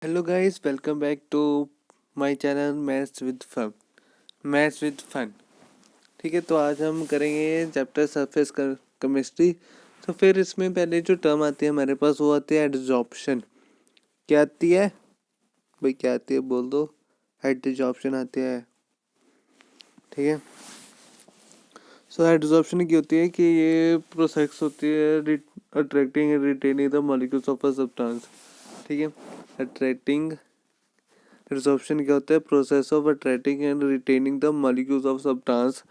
Hello guys, welcome back to my channel maths with fun. ठीक है, तो आज हम करेंगे चैप्टर सरफेस केमिस्ट्री। तो फिर इसमें पहले जो टर्म आती है हमारे पास वो आती है एडजॉर्प्शन। क्या आती है भाई, क्या आती है बोल दो। एडजॉर्प्शन आती है। ठीक है, सो एडजॉर्प्शन की होती है कि ये प्रोसेस होती है attracting and retaining the molecules of a substance. ठीक है, अट्रैक्टिंग एडजॉर्प्शन क्या होता है? Process of attracting and retaining the molecules of substance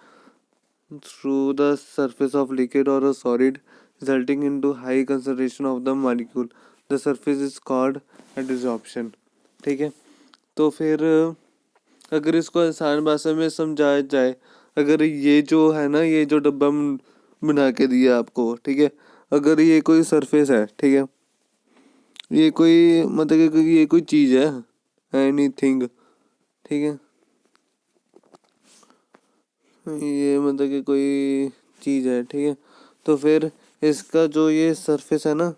through the surface of liquid or a solid, resulting into high concentration of the molecule. The surface is called adsorption. ठीक है, तो फिर अगर इसको आसान भाषा में समझाया जाए, अगर ये जो है ना, ये जो डब्बा बना के दिया आपको, ठीक है, अगर ये कोई सरफेस है, ठीक है, ये कोई मतलब कि ये कोई चीज़ है, एनीथिंग, ठीक है, ये मतलब कि कोई चीज़ है, ठीक है, तो फिर इसका जो ये सरफेस है ना,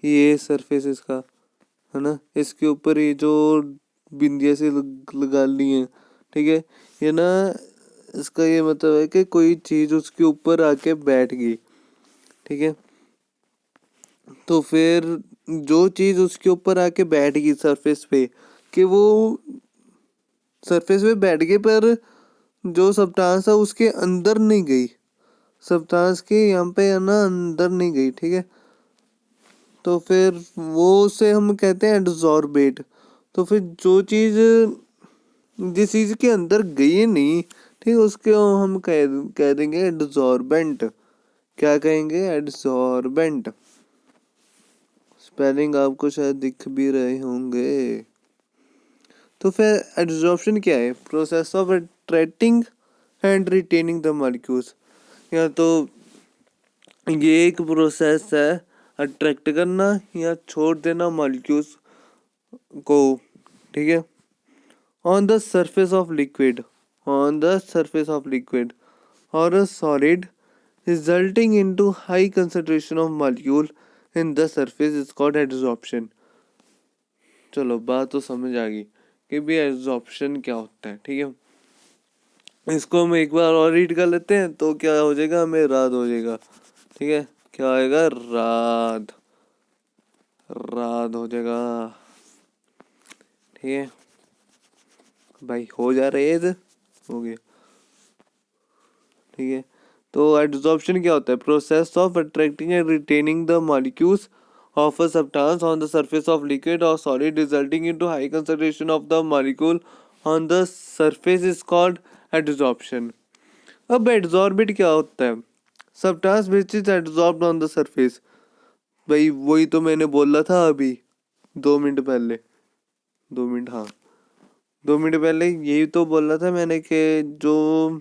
ये सरफेस इसका है ना, इसके ऊपर ये जो बिंदिया से लगा ली है, ठीक है, ये ना, इसका ये मतलब है कि कोई चीज़ उसके ऊपर आके बैठ गई। ठीक है, तो फिर जो चीज़ उसके ऊपर आके बैठ गई सरफेस पे, कि वो सरफेस पे बैठ गई, पर जो सब्सटेंस है उसके अंदर नहीं गई, सब्सटेंस के यहाँ पे है ना अंदर नहीं गई। ठीक है, तो फिर वो उसे हम कहते हैं एडजॉर्बेट। तो फिर जो चीज़ जिस चीज़ के अंदर गई नहीं, ठीक, उसके हम कह देंगे एडजॉर्बेंट। क्या कहेंगे? एडजॉर्बेंट। स्पेलिंग आपको शायद दिख भी रहे होंगे। तो फिर एडजॉर्प्शन क्या है? Process of attracting and retaining the molecules. या तो ये एक प्रोसेस है अट्रैक्ट करना या छोड़ देना मॉलिक्यूल्स को। ठीक है, on the surface of liquid, on the surface of liquid और a solid, resulting into high concentration of molecule in the surface is called adsorption. चलो, बात तो समझ आ गई कि भी एब्जॉर्प्शन क्या होता है। ठीक है, इसको हम एक बार और रीड कर लेते हैं तो क्या हो जाएगा, हमें राद हो जाएगा। ठीक है, क्या आएगा? राद, राद हो जाएगा। ठीक है भाई, हो जा रहे है, हो गया। ठीक है, तो एडजॉर्प्शन क्या होता है? Process of attracting and retaining the molecules of a substance on the surface of liquid or solid, resulting into high concentration of the molecule on the surface is called adsorption. अब एड्सॉर्बिट क्या होता है? Substance which is adsorbed on the surface. भाई वही तो मैंने बोला था अभी 2 मिनट पहले, 2 मिनट, हाँ, 2 मिनट पहले यही तो बोला था मैंने कि जो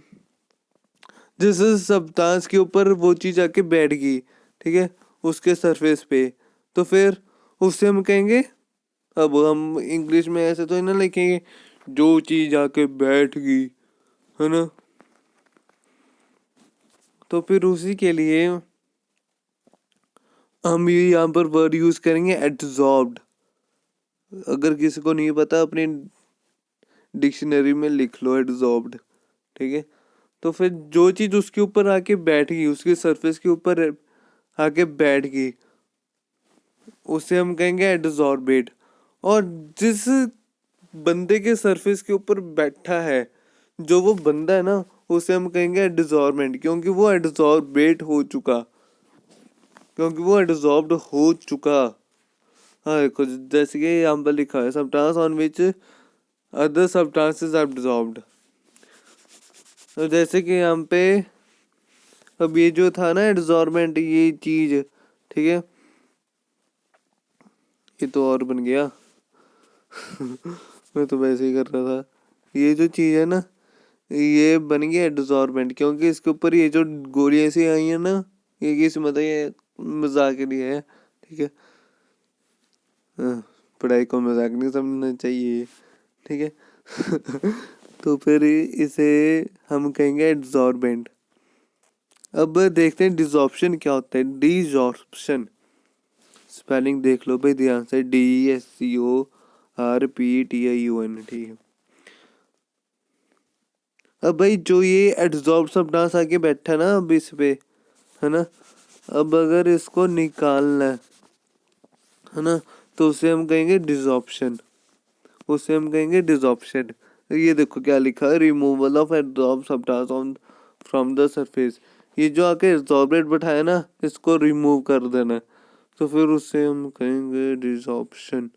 जिस सब्सटेंस के ऊपर वो चीज़ आके बैठ गई, ठीक है, उसके सरफेस पे, तो फिर उससे हम कहेंगे, अब हम इंग्लिश में ऐसे तो ना लिखेंगे जो चीज़ आके बैठ गई, है ना, तो फिर उसी के लिए हम ये यहाँ पर वर्ड यूज़ करेंगे एड्सॉर्ब्ड। अगर किसी को नहीं पता अपनी डिक्शनरी में लिख लो एड्सॉर्ब्ड। ठीक है, तो फिर जो चीज़ उसके ऊपर आके बैठ गई, उसके सरफेस के ऊपर आके बैठ गई, उसे हम कहेंगे एड्सॉर्बेट। और जिस बंदे के सरफेस के ऊपर बैठा है, जो वो बंदा है ना, उसे हम कहेंगे एड्सॉर्बेंट, क्योंकि वो एड्सॉर्बेट हो चुका, क्योंकि वो एड्सॉर्ब्ड हो चुका। हाँ देखो, जैसे कि यहाँ पर लिखा है substance on which other substances are absorbed. तो जैसे कि यहाँ पे अब ये जो था ना एड्सॉर्बेंट, ये चीज, ठीक है, ये तो और बन गया मैं तो वैसे ही कर रहा था। ये जो चीज है ना, ये बन गया एड्सॉर्बेंट, क्योंकि इसके ऊपर ये जो गोलियां ऐसी आई है ना, ये किस मतलब ये मजाक के लिए है। ठीक है, हाँ, पढ़ाई को मजाक नहीं समझना चाहिए। ठीक है तो फिर इसे हम कहेंगे एड्सॉर्बेंट। अब देखते हैं डिसॉर्प्शन क्या होता है। डिसॉर्प्शन स्पेलिंग देख लो भाई ध्यान से, DSCO RPTIUN, ठीक है। अब भाई जो ये एड्सॉर्ब सब्सटेंस आके बैठा ना अब इस पे, है ना, अब अगर इसको निकालना है ना, तो उसे हम कहेंगे डिसॉर्प्शन, उसे हम कहेंगे डिसॉर्प्शन। ये देखो क्या लिखा है, removal of adsorb substance on from the surface. ये जो आके एड्सॉर्बेट बैठाया ना, इसको रिमूव कर देना, तो फिर उससे हम कहेंगे डिसॉर्प्शन,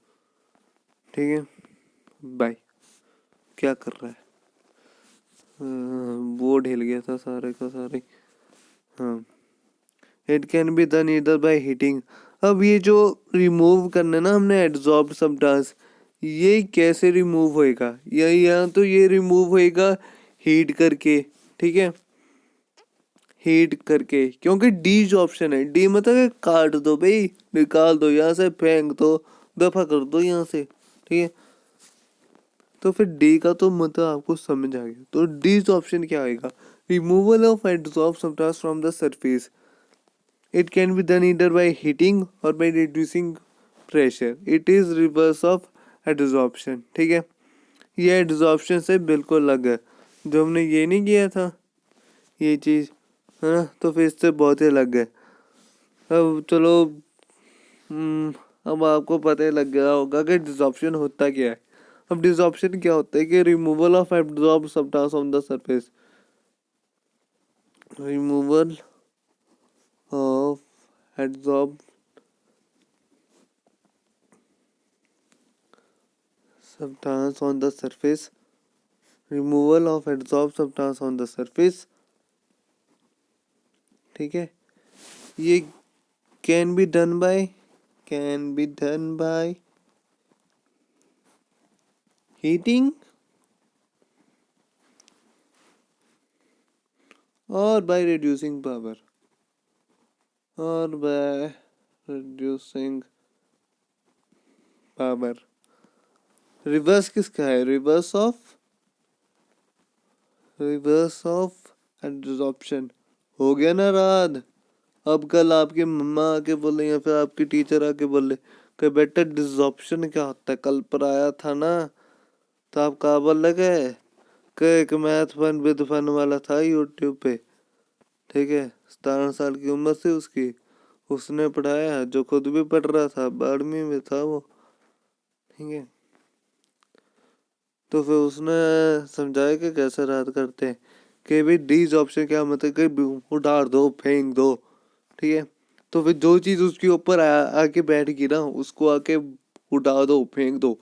ठीक है। बाय। क्या कर रहा है, बोर्ड हिल गया था सारे का सारे। हाँ, it can be done either by heating. अब ये जो रिमूव करना ना हमने एड्सॉर्ब सब्सटेंस, ये कैसे रिमूव होएगा, या तो ये रिमूव होएगा हीट करके, ठीक है, हीट करके, क्योंकि डी जो ऑप्शन है, डी मतलब काट दो भाई, निकाल दो यहाँ से, फेंक दो, दफा कर दो यहाँ से, ठीक है। तो फिर डी का तो मतलब आपको समझ आ गया। तो डी ऑप्शन क्या आएगा, removal of adsorb substance from the surface. It can be done either by heating और by reducing pressure. It is reverse of adsorption, ठीक है। ये एड्सॉर्प्शन से बिल्कुल अलग है, जो हमने ये नहीं किया था ये चीज़, है ना, तो फिर इससे बहुत ही अलग है। अब चलो, अब आपको पता ही लग गया होगा कि डिसॉर्प्शन होता क्या है। अब डिसॉर्प्शन क्या होता है कि removal of absorb substance on the surface, removal of absorb substance on the surface, removal of absorb substance on the surface, ठीक है। ये can be done by, can be done by heating और by reducing power, और by reducing power. Reverse किसका है, reverse of absorption. हो गया ना राद। अब कल आपकी मम्मा आके बोले या फिर आपकी टीचर आके बोले कि बेटा डिसऑप्शन क्या होता है, कल पर आया था ना, तो आप कहा बोल गए कि एक मैथ फन विद फन वाला था यूट्यूब पे, ठीक है, 17 साल की उम्र थी उसकी, उसने पढ़ाया, जो खुद भी पढ़ रहा था, 12वीं में था वो, ठीक है। तो फिर उसने समझाया कि कैसे रात करते हैं, कि भाई डीज ऑप्शन क्या मतलब कि उतार दो, फेंक दो, ठीक है। तो फिर जो चीज उसके ऊपर आके बैठ गई ना, उसको आके उठा दो, फेंक दो,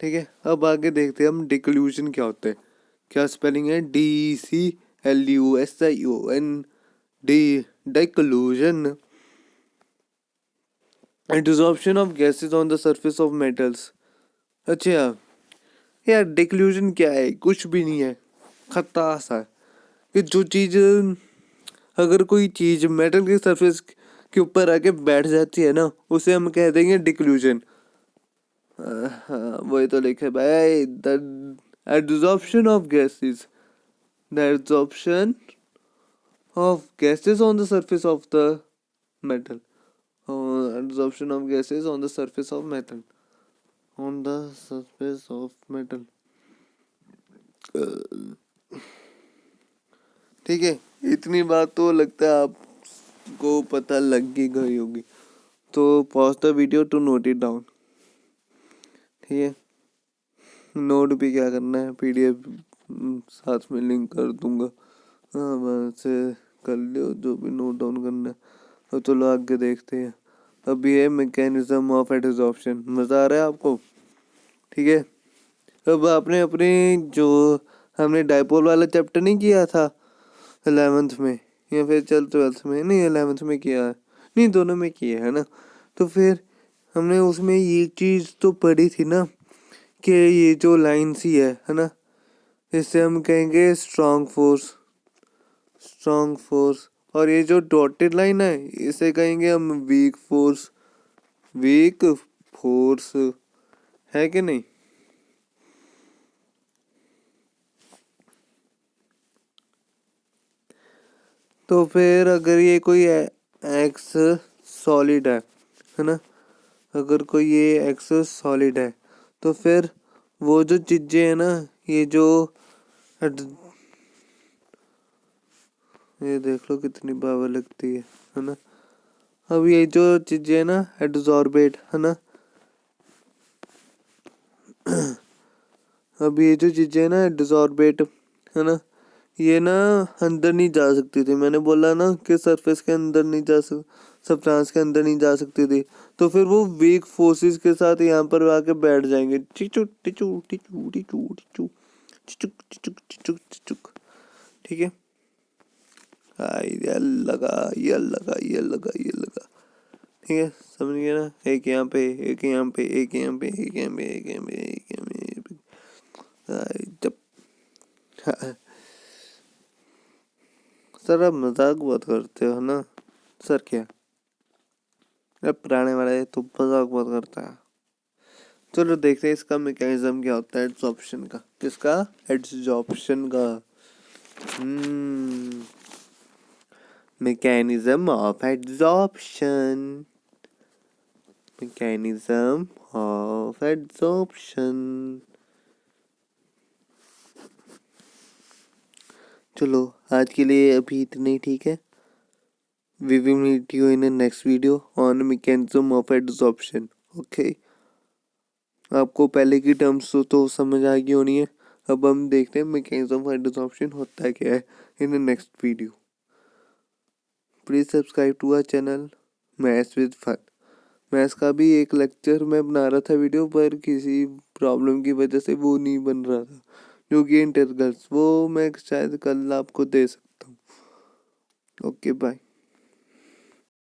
ठीक है। अब आगे देखते हैं हम डिक्लूजन क्या होता है। क्या स्पेलिंग है, DCLUSION, D, declusion, desorption of gases on the surface of metals. अच्छा यार, डिक्लूजन क्या है, कुछ भी नहीं है, खतरा सा है कि जो चीज, अगर कोई चीज मेटल की सरफेस के ऊपर आके बैठ जाती है ना, उसे हम कह देंगे डिक्लूजन। हाँ, वही तो लिखे भाई, the adsorption of gases, the adsorption of gases on the surface of the metal, adsorption of gases on the surface of metal, on the surface of metal, ठीक है। इतनी बात तो लगता है आपको पता लग ही गई होगी। तो pause the video to note it down, ठीक है। नोट भी क्या करना है, PDF साथ में लिंक कर दूंगा, हाँ वहाँ से कर लियो जो भी नोट डाउन करना है। तो चलो आगे देखते हैं। अब ये मैकेनिज्म ऑफ एडसॉर्प्शन, मज़ा आ रहा है आपको, ठीक है। अब आपने अपने जो हमने डायपोल वाला चैप्टर नहीं किया था 11th में, या फिर चल 12th में, नहीं 11th में किया है, नहीं दोनों में किया है ना। तो फिर हमने उसमें ये चीज़ तो पढ़ी थी ना कि ये जो लाइन सी है ना, इससे हम कहेंगे स्ट्रॉन्ग फोर्स, स्ट्रॉन्ग फोर्स। और ये जो डॉटेड लाइन है, इसे कहेंगे हम वीक फोर्स, वीक फोर्स, है कि नहीं। तो फिर अगर ये कोई एक्स सॉलिड है ना, अगर कोई ये एक्सेस सॉलिड है तो फिर वो जो चीजें है ना, ये जो ये देख लो कितनी पावर लगती है ना। अब ये जो चीजें है ना एडजॉर्बेट है ना, अब ये जो चीजें है ना एडजॉर्बेट है ना, ये ना अंदर नहीं जा सकती थी। मैंने बोला ना कि सरफेस के अंदर नहीं जा सक सब्सटेंस के अंदर नहीं जा सकती थी। तो फिर वो वीक फोर्सेस के साथ यहाँ पर आके बैठ जाएंगे। टिचू टिचू टिचू टिचू टिचू चिचुक चिचुक चिचुक चिचुक। ठीक है, ये लगा ये लगा ये लगा ये लगा। ठीक है, समझ गए ना। एक यहाँ पे एक यहाँ पे एक यहाँ पे एक यहाँ पे एक यहाँ पे एक यहाँ पे जब सर आप मजाक बहुत करते हो ना सर। क्या अब पुराने वाले तो मजाक बहुत करता है। चलो देखते हैं इसका मैकेनिज्म क्या होता है एड्सॉर्प्शन का। किसका? एड्सॉर्प्शन का। Mechanism of adsorption, mechanism of adsorption. चलो आज के लिए अभी इतने ही, ठीक है। We will meet you in the next video on mechanism of adsorption. Okay. आपको पहले की टर्म्स तो समझ आ गई होनी है। अब हम देखते हैं मैकेनिज्म ऑफ एडसॉर्प्शन होता है क्या है in the next video. Please subscribe to our channel maths with fun. Maths का भी एक लेक्चर मैं बना रहा था वीडियो, पर किसी प्रॉब्लम की वजह से वो नहीं बन रहा था, जो कि इंटीग्रल्स, वो मैं शायद कल आपको दे सकता हूँ। Okay bye.